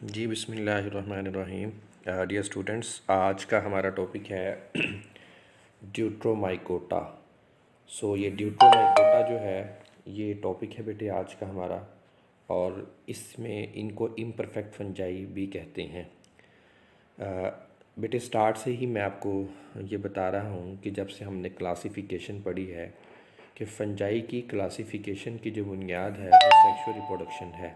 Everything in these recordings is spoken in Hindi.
जी बिस्मिल्लाहिर्रहमानिर्रहीम। डियर स्टूडेंट्स, आज का हमारा टॉपिक है ड्यूट्रोमाइकोटा। ये ड्यूट्रोमाइकोटा जो है ये टॉपिक है बेटे आज का हमारा, और इसमें इनको इम्परफेक्ट फंजाई भी कहते हैं। बेटे स्टार्ट से ही मैं आपको ये बता रहा हूँ कि जब से हमने क्लासिफिकेशन पढ़ी है कि फंजाई की क्लासिफिकेशन की जो बुनियाद है वो सेक्सुअल रिप्रोडक्शन है।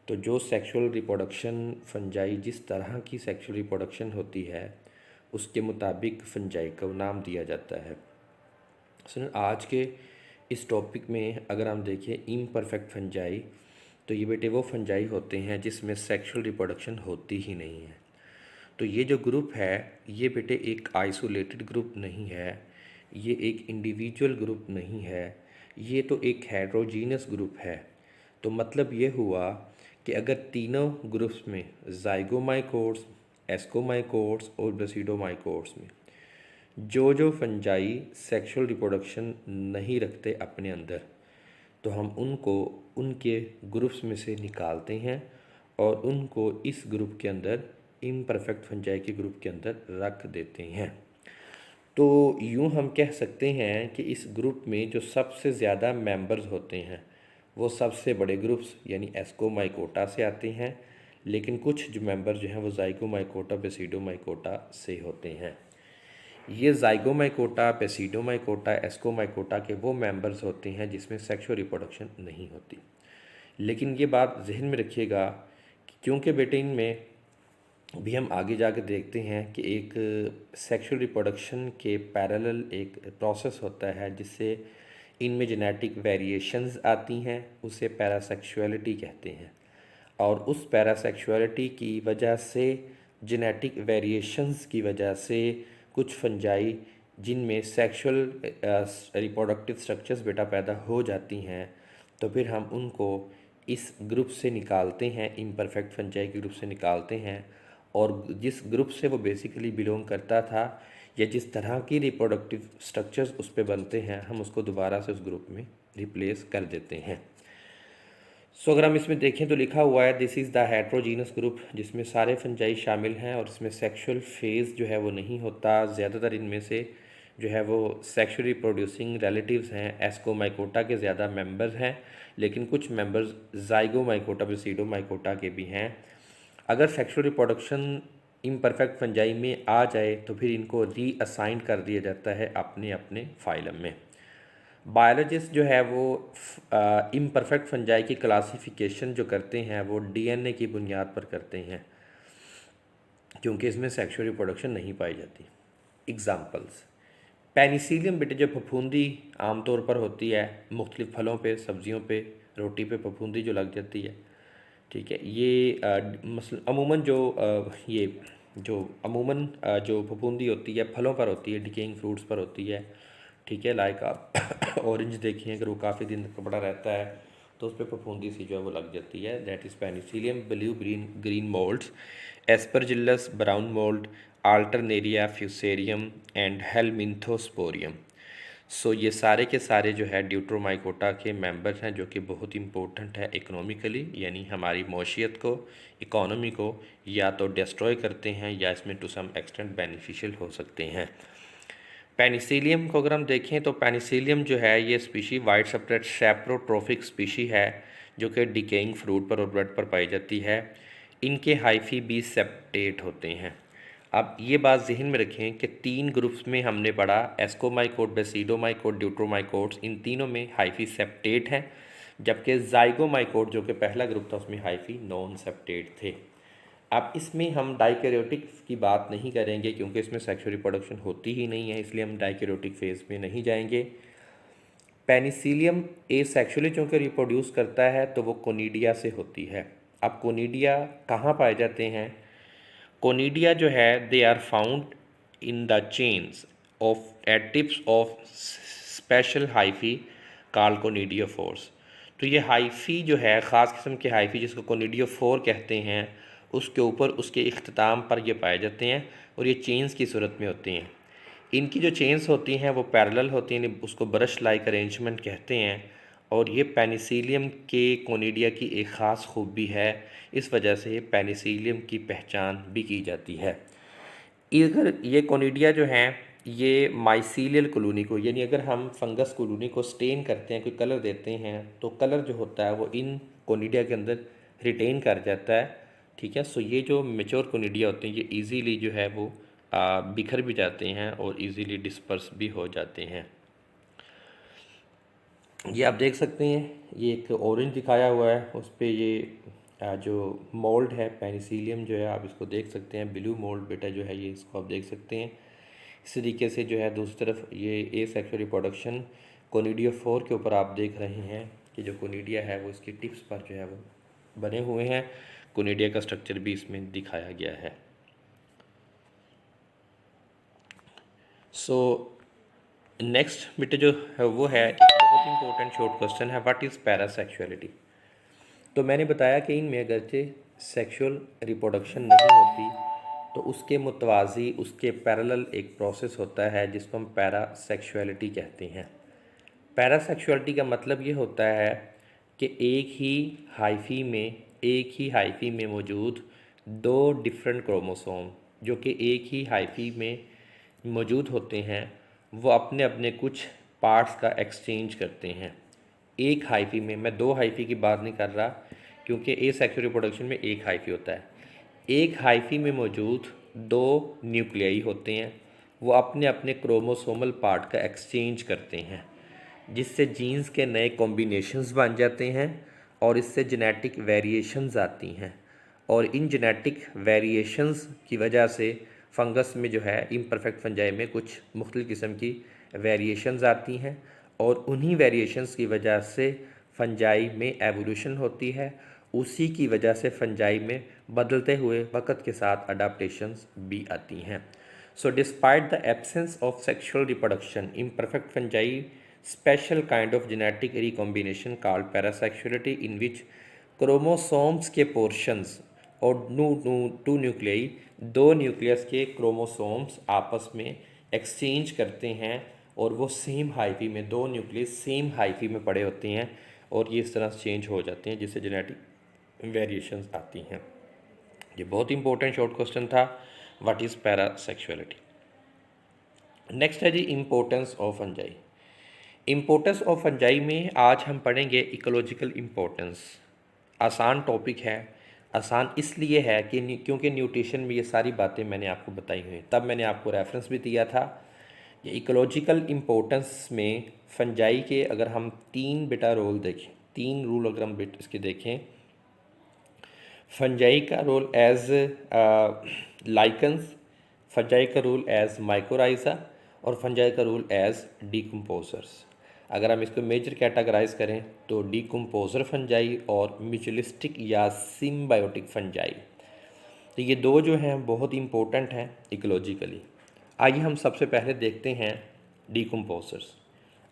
तो जो सेक्सुअल रिप्रोडक्शन फंजाई जिस तरह की सेक्सुअल रिप्रोडक्शन होती है उसके मुताबिक फंजाई को नाम दिया जाता है। सुन, आज के इस टॉपिक में अगर हम देखें इम्परफेक्ट फंजाई, तो ये बेटे वो फंजाई होते हैं जिसमें सेक्सुअल रिप्रोडक्शन होती ही नहीं है। तो ये जो ग्रुप है ये बेटे एक आइसोलेटेड ग्रुप नहीं है, ये एक इंडिविजुअल ग्रुप नहीं है, ये तो एक हेट्रोजीनस ग्रुप है। तो मतलब ये हुआ कि अगर तीनों ग्रुप्स में ज़ाइगोमाइकोट्स, एस्कोमाइकोट्स और ब्रासिडोमाइकोट्स में जो जो फंजाई सेक्सुअल रिप्रोडक्शन नहीं रखते अपने अंदर, तो हम उनको उनके ग्रुप्स में से निकालते हैं और उनको इस ग्रुप के अंदर इम्परफेक्ट फंजाई के ग्रुप के अंदर रख देते हैं। तो यूँ हम कह सकते हैं कि इस ग्रुप में जो सबसे ज़्यादा मेंबर्स होते हैं वो सबसे बड़े ग्रुप्स यानी एस्कोमाइकोटा से आते हैं, लेकिन कुछ जो मेंबर जो हैं वो ज़ाइगोमाइकोटा, बेसिडोमाइकोटा से होते हैं। ये ज़ाइगोमाइकोटा, बेसिडोमाइकोटा, एस्कोमाइकोटा के वो मेंबर्स होते हैं जिसमें सेक्सुअल रिप्रोडक्शन नहीं होती। लेकिन ये बात जहन में रखिएगा कि क्योंकि बेटे इनमें भी हम आगे जाकर देखते हैं कि एक सेक्सुअल रिप्रोडक्शन के पैरेलल एक प्रोसेस होता है जिससे इनमें जेनेटिक वेरिएशंस आती हैं, उसे पैरासेक्सुअलिटी कहते हैं। और उस पैरासेक्सुअलिटी की वजह से, जेनेटिक वेरिएशंस की वजह से कुछ फंजाई जिनमें सेक्सुअल रिप्रोडक्टिव स्ट्रक्चर्स बेटा पैदा हो जाती हैं, तो फिर हम उनको इस ग्रुप से निकालते हैं, इम्परफेक्ट फंजाई के ग्रुप से निकालते हैं। और जिस ग्रुप से वो बेसिकली बिलोंग करता था या जिस तरह की रिप्रोडक्टिव स्ट्रक्चर्स उस पर बनते हैं, हम उसको दोबारा से उस ग्रुप में रिप्लेस कर देते हैं। अगर हम इसमें देखें तो लिखा हुआ है this is the heterogeneous group, जिसमें सारे फंजाई शामिल हैं और इसमें सेक्सुअल फेज़ जो है वो नहीं होता। ज़्यादातर इनमें से जो है वो सेक्सुअली प्रोड्यूसिंग रिलेटिव्स हैं। एस्कोमाइकोटा के ज़्यादा मेंबर्स हैं, लेकिन कुछ मेंबर्स ज़ाइगोमाइकोटा, बेसिडोमाइकोटा के भी हैं। अगर सेक्सुअल रिप्रोडक्शन इम्परफेक्ट फंजाई में आ जाए तो फिर इनको रीअसाइन कर दिया जाता है अपने अपने फाइलम में। बायोलॉजिस्ट जो है वो इम्परफेक्ट फंजाई की क्लासिफिकेशन जो करते हैं वो डीएनए की बुनियाद पर करते हैं, क्योंकि इसमें सेक्सुअल रिप्रोडक्शन नहीं पाई जाती। एग्ज़ाम्पल्स, पेनिसिलियम बेटे जो फफूंदी आमतौर पर होती है मुख्तलिफ़ फलों पे, सब्जियों पे, रोटी पे फफूंदी जो लग जाती है, ठीक है। ये मसल अमूमन ये जो अमूमन जो फफूंदी होती है फलों पर होती है, डिकेइंग फ्रूट्स पर होती है, ठीक है। लाइक आप ऑरेंज देखिए, अगर वो काफ़ी दिन तक पड़ा रहता है तो उस पर फफूंदी सी जो है वो लग जाती है। That is penicillium, blue green molds, aspergillus brown mold, alternaria, fusarium and helminthosporium. ये सारे के सारे जो है ड्यूट्रोमाइकोटा के मेंबर्स हैं, जो कि बहुत इंपॉर्टेंट है इकोनॉमिकली, यानी हमारी मौशियत को, इकोनॉमी को या तो डिस्ट्रॉय करते हैं या इसमें टू सम एक्सटेंट बेनिफिशियल हो सकते हैं। पेनिसिलियम को अगर हम देखें तो पेनिसिलियम जो है ये स्पीशी वाइड सेपरेट सैप्रोट्रोफिक स्पीशी है, जो कि डिकेइंग फ्रूट पर और ब्रेड पर पाई जाती है। इनके हाइफी बी सेप्टेट होते हैं। अब ये बात जहन में रखें कि तीन ग्रुप्स में हमने पढ़ा, एस्कोमाइकोट, बेसिडोमाइकोट, ड्यूट्रोमाइकोट्स, इन तीनों में हाइफी सेप्टेट हैं, जबकि ज़ाइगोमाइकोट जो कि पहला ग्रुप था उसमें हाइफी नॉन सेप्टेट थे। अब इसमें हम डाइकैरियोटिक की बात नहीं करेंगे क्योंकि इसमें सेक्सुअल रिप्रोडक्शन होती ही नहीं है, इसलिए हम डाइकैरियोटिक फेज़ में नहीं जाएंगे। पेनिसिलियम ए सेक्सुअली चूँकि रिप्रोड्यूस करता है तो वो कोनिडिया से होती है। अब कोनिडिया कहाँ पाए जाते हैं? कोनिडिया जो है they are found in the chains of at tips of special hyphae called conidiophores. तो ये हाइफी जो है ख़ास किस्म के हाइफी जिसको कोनिडियोफोर कहते हैं, उसके ऊपर उसके इख्तिताम पर ये पाए जाते हैं और ये चेन्स की सूरत में होती हैं। इनकी जो चेन्स होती हैं वो पैरेलल होती हैं, उसको ब्रश लाइक अरेंजमेंट कहते हैं। और ये पेनिसिलियम के कोनिडिया की एक ख़ास खूबी है। इस वजह से पेनिसिलियम की पहचान भी की जाती है। अगर ये कोनिडिया जो हैं ये माइसीलियल कॉलोनी को, यानी अगर हम फंगस कॉलोनी को स्टेन करते हैं, कोई कलर देते हैं, तो कलर जो होता है वो इन कोनिडिया के अंदर रिटेन कर जाता है। ठीक है। सो ये जो मेच्योर कोनिडिया होते हैं ये इजीली जो है वो बिखर भी जाते हैं और इजीली डिस्पर्स भी हो जाते हैं। ये आप देख सकते हैं, ये एक ऑरेंज दिखाया हुआ है, उस पर ये जो मोल्ड है पेनिसिलियम जो है आप इसको देख सकते हैं, ब्लू मोल्ड बेटा जो है ये, इसको आप देख सकते हैं। इस तरीके से जो है दूसरी तरफ ये ए सेक्सुअल रिप्रोडक्शन कोनिडिया 4 के ऊपर आप देख रहे हैं कि जो कोनिडिया है वो इसकी टिप्स पर जो है वो बने हुए हैं। कोनिडिया का स्ट्रक्चर भी इसमें दिखाया गया है। सो नेक्स्ट बेटे जो है वो है एक बहुत इंपॉर्टेंट शॉर्ट क्वेश्चन है, व्हाट इज़ पैरासेक्सुअलिटी। तो मैंने बताया कि इनमें अगरचे सेक्सुअल रिप्रोडक्शन नहीं होती तो उसके मुतवाज़ी उसके पैरेलल एक प्रोसेस होता है जिसको हम पैरासेक्सुअलिटी कहते हैं। पैरासेक्सुअलिटी का मतलब ये होता है कि एक ही हाइफी में मौजूद दो डिफरेंट क्रोमोसोम जो कि एक ही हाइफी में मौजूद होते हैं वो अपने अपने कुछ पार्ट्स का एक्सचेंज करते हैं। एक हाइफी में, मैं दो हाइफी की बात नहीं कर रहा क्योंकि ए सेक्सुअल रिप्रोडक्शन में एक हाइफी होता है। एक हाइफी में मौजूद दो न्यूक्लियाई होते हैं, वो अपने अपने क्रोमोसोमल पार्ट का एक्सचेंज करते हैं जिससे जीन्स के नए कॉम्बिनेशंस बन जाते हैं और इससे जेनेटिक वेरिएशंस आती हैं। और इन जेनेटिक वेरिएशंस की वजह से फंगस में जो है इम्परफेक्ट फंजाई में कुछ मुख्तलिफ़ किस्म की वेरिएशंस आती हैं और उन्हीं वेरिएशंस की वजह से फंजाई में एवोल्यूशन होती है। उसी की वजह से फंजाई में बदलते हुए वक्त के साथ अडाप्टेशंस भी आती हैं। So despite the absence of sexual reproduction, imperfect fungi special kind of genetic recombination called parasexuality in which chromosomes के portions और टू न्यूक्लियाई दो न्यूक्लियस के क्रोमोसोम्स आपस में एक्सचेंज करते हैं और वो सेम हाइफी में, दो न्यूक्लियस सेम हाइफी में पड़े होते हैं और ये इस तरह से चेंज हो जाते हैं जिससे जेनेटिक वेरिएशंस आती हैं। ये बहुत इंपॉर्टेंट शॉर्ट क्वेश्चन था, व्हाट इज़ पैरासेक्सुअलिटी। नेक्स्ट है जी importance of fungi. Importance of fungi में आज हम पढ़ेंगे इकोलॉजिकल इम्पोर्टेंस। आसान टॉपिक है, आसान इसलिए है कि क्योंकि न्यूट्रिशन में ये सारी बातें मैंने आपको बताई हुई हैं, तब मैंने आपको रेफरेंस भी दिया था। ये इकोलॉजिकल इम्पोर्टेंस में फंजाई के अगर हम तीन बेटा रोल देखें, तीन रूल अगर हम इसके देखें, फंजाई का रोल एज लाइकन्स, फंजाई का रोल एज माइकोराइजा और फंजाई का रोल एज डिकम्पोजर्स। अगर हम इसको मेजर कैटेगराइज करें तो डिकम्पोजर फंजाई और म्यूचुअलिस्टिक या सिम्बायोटिक फंजाई, तो ये दो जो हैं बहुत इंपॉर्टेंट हैं इकोलॉजिकली। आइए हम सबसे पहले देखते हैं डिकम्पोजर्स।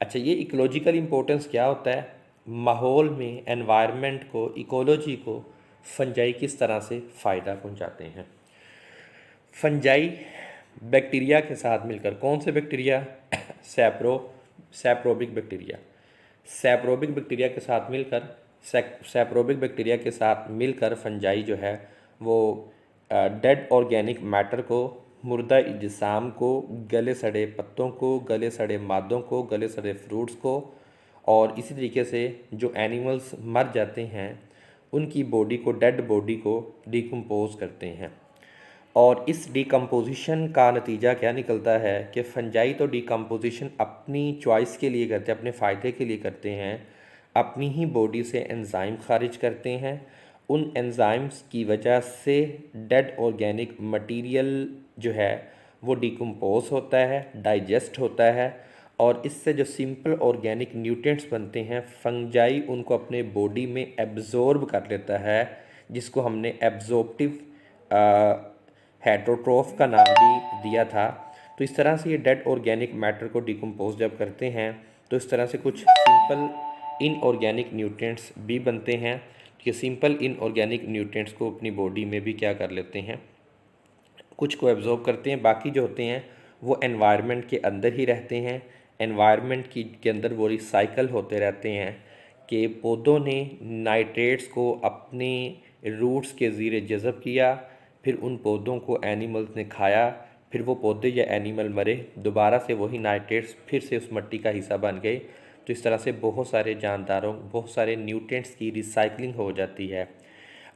अच्छा, ये इकोलॉजिकल इम्पोर्टेंस क्या होता है? माहौल में एनवायरनमेंट को, इकोलॉजी को फंजाई किस तरह से फ़ायदा पहुंचाते हैं। फंजाई बैक्टीरिया के साथ मिलकर, कौन से बैक्टीरिया? सैप्रोबिक बैक्टीरिया। सैप्रोबिक बैक्टीरिया के साथ मिलकर सैप्रोबिक बैक्टीरिया के साथ मिलकर फंजाई जो है वो डेड ऑर्गेनिक मैटर को, मुर्दा इजसाम को, गले सड़े पत्तों को, गले सड़े मादों को, गले सड़े फ्रूट्स को और इसी तरीके से जो एनिमल्स मर जाते हैं उनकी बॉडी को, डेड बॉडी को डिकम्पोज करते हैं। और इस डिकम्पोजिशन का नतीजा क्या निकलता है कि फंजाई तो डिकम्पोजिशन अपनी चॉइस के लिए करते हैं, अपने फ़ायदे के लिए करते हैं, अपनी ही बॉडी से एंजाइम खारिज करते हैं। उन एंजाइम्स की वजह से डेड ऑर्गेनिक मटेरियल जो है वो डिकम्पोज होता है, डाइजेस्ट होता है और इससे जो सिंपल ऑर्गेनिक न्यूट्रिएंट्स बनते हैं फंजाई उनको अपने बॉडी में एब्जॉर्ब कर लेता है, जिसको हमने एब्जॉर्प्टिव हेटरोट्रोफ का नाम भी दिया था। तो इस तरह से ये डेड ऑर्गेनिक मैटर को डिकम्पोज जब करते हैं तो इस तरह से कुछ सिंपल इनऑर्गेनिक न्यूट्रिएंट्स भी बनते हैं। ये सिंपल इनऑर्गेनिक न्यूट्रिएंट्स को अपनी बॉडी में भी क्या कर लेते हैं, कुछ को एब्जॉर्ब करते हैं, बाकी जो होते हैं वो एनवायरनमेंट के अंदर ही रहते हैं, एनवायरनमेंट के अंदर वो रिसाइकल होते रहते हैं। कि पौधों ने नाइट्रेट्स को अपने रूट्स के ज़रिए जज़ब किया, फिर उन पौधों को एनिमल्स ने खाया, फिर वो पौधे या एनिमल मरे, दोबारा से वही नाइट्रेट्स फिर से उस मिट्टी का हिस्सा बन गए। तो इस तरह से बहुत सारे जानदारों, बहुत सारे न्यूट्रिएंट्स की रिसाइकलिंग हो जाती है।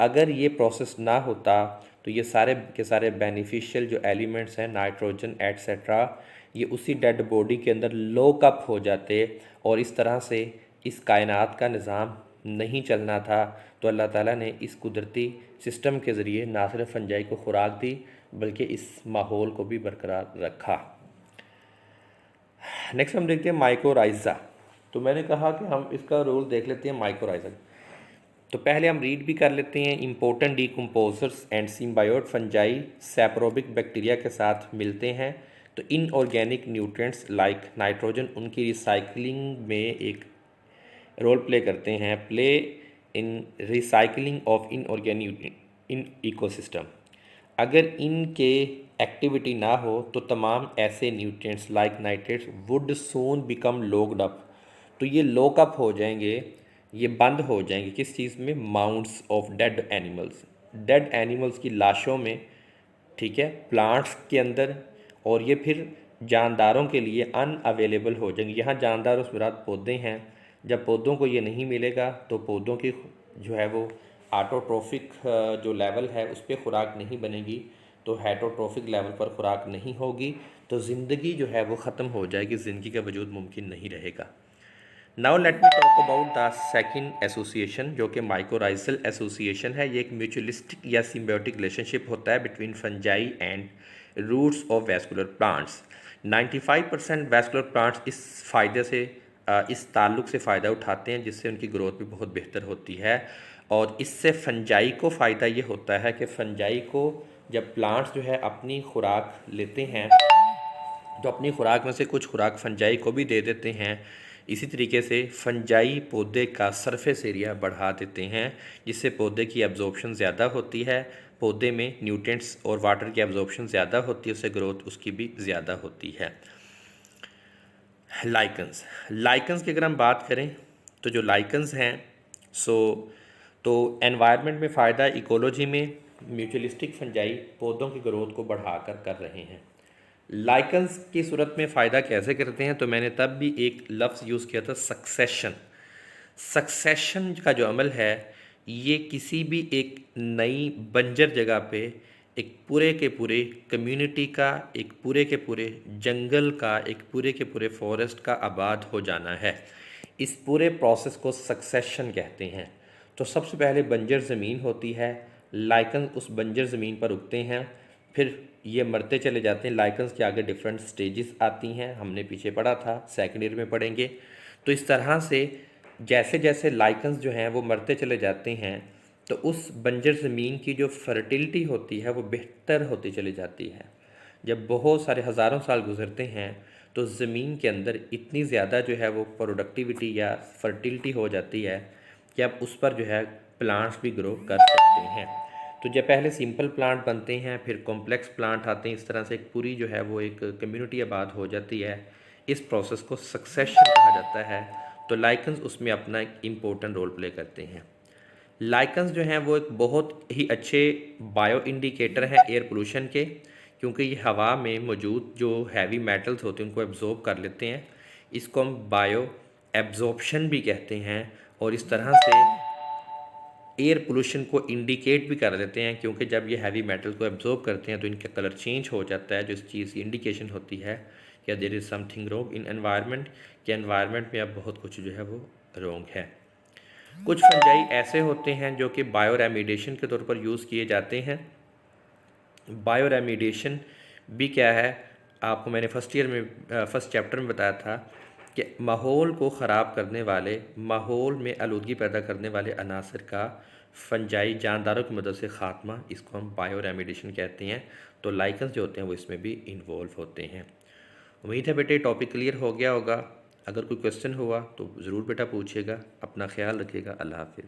अगर ये प्रोसेस ना होता तो ये सारे के सारे बेनिफिशियल जो एलिमेंट्स हैं, नाइट्रोजन एट्सेट्रा, ये उसी डेड बॉडी के अंदर लॉकअप हो जाते और इस तरह से इस कायनात का निज़ाम नहीं चलना था। तो अल्लाह ताला ने इस कुदरती सिस्टम के ज़रिए ना सिर्फ फंजाई को खुराक दी बल्कि इस माहौल को भी बरकरार रखा। नेक्स्ट हम देखते हैं माइकोराइज़ा। तो मैंने कहा कि हम इसका रोल देख लेते हैं माइकोराइज़ा। तो पहले हम रीड भी कर लेते हैं। Important decomposers and symbiote fungi saprobic bacteria के साथ मिलते हैं तो इनऑर्गेनिक न्यूट्रिएंट्स लाइक नाइट्रोजन उनकी रिसाइकलिंग में एक रोल प्ले करते हैं, play in recycling of inorganic in ecosystem. अगर इनके एक्टिविटी ना हो तो तमाम ऐसे nutrients like nitrates would soon become locked up. तो ये लॉकअप हो जाएंगे, ये बंद हो जाएंगे किस चीज़ में? Mounts of dead animals, dead animals की लाशों में, ठीक है, प्लांट्स के अंदर। और ये फिर जानदारों के लिए अनअवेलेबल हो जाएंगे। यहाँ जानदार उस मुराद पौधे हैं। जब पौधों को ये नहीं मिलेगा तो पौधों की जो है वो ऑटोट्रोफिक जो लेवल है उस पर खुराक नहीं बनेगी, तो हेटरोट्रोफिक लेवल पर खुराक नहीं होगी, तो ज़िंदगी जो है वो ख़त्म हो जाएगी, ज़िंदगी का वजूद मुमकिन नहीं रहेगा। Now let me talk about the second association जो कि माइकोराइजल एसोसिएशन है। ये एक म्यूचुअलिस्टिक या सिम्बायोटिक रिलेशनशिप होता है between fungi and roots of vascular plants. 95% vascular plants इस फ़ायदे से इस ताल्लुक़ से फ़ायदा उठाते हैं जिससे उनकी ग्रोथ भी बहुत बेहतर होती है। और इससे फंजाई को फ़ायदा ये होता है कि फंजाई को जब प्लांट्स जो है अपनी खुराक लेते हैं तो अपनी खुराक में से कुछ खुराक फंजाई को भी दे देते हैं। इसी तरीके से फंजाई पौधे का सरफेस एरिया बढ़ा देते हैं जिससे पौधे की एब्जॉर्प्शन ज़्यादा होती है, पौधे में न्यूट्रिएंट्स और वाटर की एब्जॉर्प्शन ज़्यादा होती है, उससे ग्रोथ उसकी भी ज़्यादा होती है। लाइकन्स की अगर हम बात करें तो जो लाइकन्स हैं तो एनवायरनमेंट में फ़ायदा, इकोलॉजी में म्यूचुअलिस्टिक फंजाई पौधों की ग्रोथ को बढ़ाकर कर रहे हैं। लाइकन्स की सूरत में फ़ायदा कैसे करते हैं? तो मैंने तब भी एक लफ्ज़ यूज़ किया था, सक्सेशन। सक्सेशन का जो अमल है ये किसी भी एक नई बंजर जगह पे एक पूरे के पूरे कम्युनिटी का, एक पूरे के पूरे जंगल का, एक पूरे के पूरे फॉरेस्ट का आबाद हो जाना है। इस पूरे प्रोसेस को सक्सेशन कहते हैं। तो सबसे पहले बंजर ज़मीन होती है, लाइकन उस बंजर ज़मीन पर उगते हैं, फिर ये मरते चले जाते हैं। लाइकन्स के आगे डिफरेंट स्टेजेस आती हैं, हमने पीछे पढ़ा था, सेकेंड ईयर में पढ़ेंगे। तो इस तरह से जैसे जैसे लाइकन्स जो हैं वो मरते चले जाते हैं तो उस बंजर ज़मीन की जो फर्टिलिटी होती है वो बेहतर होती चली जाती है। जब बहुत सारे हज़ारों साल गुजरते हैं तो ज़मीन के अंदर इतनी ज़्यादा जो है वो प्रोडक्टिविटी या फर्टिलिटी हो जाती है कि अब उस पर जो है प्लांट्स भी ग्रो कर सकते हैं। तो जब पहले सिंपल प्लांट बनते हैं फिर कॉम्प्लेक्स प्लांट आते हैं, इस तरह से एक पूरी जो है वो एक कम्युनिटी आबाद हो जाती है। इस प्रोसेस को सक्सेशन कहा जाता है। तो लाइकन्स उसमें अपना एक इम्पोर्टेंट रोल प्ले करते हैं। लाइकन्स जो हैं वो एक बहुत ही अच्छे बायो इंडिकेटर हैं एयर पोल्यूशन के, क्योंकि ये हवा में मौजूद जो हैवी मेटल्स होते हैं उनको एब्जॉर्ब कर लेते हैं। इसको हम बायो एब्जॉर्प्शन भी कहते हैं। और इस तरह से एयर पोल्यूशन को इंडिकेट भी कर देते हैं, क्योंकि जब ये हैवी मेटल को एब्जॉर्ब करते हैं तो इनका कलर चेंज हो जाता है, जो इस चीज़ की इंडिकेशन होती है कि there is something wrong in environment, कि एनवायरनमेंट में अब बहुत कुछ जो है वो रॉन्ग है। कुछ फंजाई ऐसे होते हैं जो कि बायो रेमिडिएशन के तौर पर यूज़ किए जाते हैं। बायो रेमिडिएशन भी क्या है, आपको मैंने फर्स्ट चैप्टर में बताया था कि माहौल को ख़राब करने वाले, माहौल में आलूदगी पैदा करने वाले अनासर का फंजाई जानदारों की मदद से ख़ात्मा, इसको हम बायो रेमिडिएशन कहते हैं। तो लाइकन्स जो होते हैं वो इसमें भी इन्वॉल्व होते हैं। उम्मीद है बेटे टॉपिक क्लियर हो गया होगा। अगर कोई क्वेश्चन हुआ तो ज़रूर बेटा पूछिएगा। अपना ख्याल रखिएगा। अल्लाह हाफ़िज़।